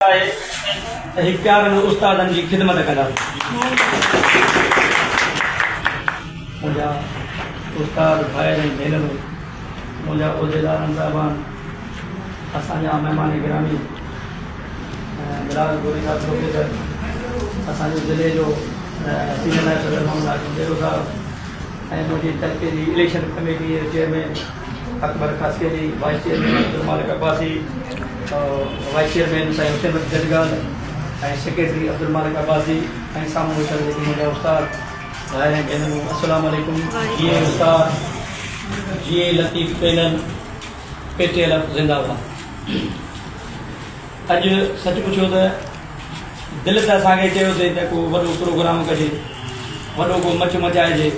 प्यार में उस्तादन की खिदमत कंदा मुंहिंजा उस्ताद भाइर ऐं भेनरूं मुंहिंजा उहिदेदार साहिबान असांजा महिमान गिरामी मिराज गोरी साहब प्रोफेसर असांजे ज़िले जो सीनियर नायब सदर मोहम्मद देरो साहब ऐं मुंहिंजी तलके जी इलेक्शन कमेटी जे chairman Akbar Kasiyani vice chairman Abdul Malik Abbasi wise chairman साईं हुसैन जदगाल ऐं सेक्रेटरी अब्दुल मालिक अब्बासी ऐं साम्हूं वेठल जेके मुंहिंजा उस्ताद भाइर ऐं भेनरूं अस्सलाम वालेकुम। जीअं उस्ताद जीअं लतीफ़ पैनल पेटियल ज़िंदाबाद। अॼु सच पुछो त दिलि त असांखे चयोसीं त को वॾो प्रोग्राम कजे वॾो को मच मचाइजे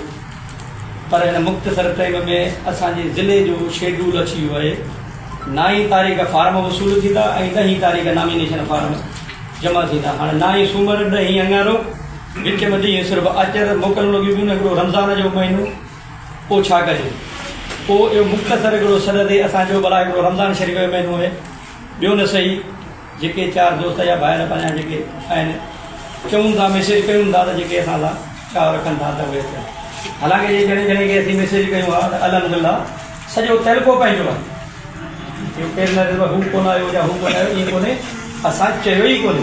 पर हिन मुख़्तसर टाइम में असांजे ज़िले जो शेड्यूल अची वियो आहे। 9 तारीख़ फार्म वसूल थींदा ऐं 10 तारीख़ नॉमिनेशन फार्म जमा थींदा। हाणे 9 सूमरु 10 अंगारो विच में ॾींहुं सिर्फ़ु अचर मोकिलण लॻियूं बियूं न हिकिड़ो रमज़ान जो महीनो पोइ छा कजे पोइ इहो मुख़्तसर हिकिड़ो सॾ ते असांजो भला हिकिड़ो रमज़ान शरीफ़ जो महीनो आहे ॿियो न सही जेके 4 दोस्त या ॿाहिरि पंहिंजा जेके आहिनि चऊं था मैसेज कयूं था त जेके असां सां चाव रखनि था त उहे थिया। हालांकि जॾहिं जॾहिं के असीं मैसेज कयूं आहे त अल्हम्दुलिल्लाह सॼो तइलको पंहिंजो आहे। केरु न हू कोन आयो या हू कोन आयो ईअं कोन्हे असां चयो ई कोन्हे।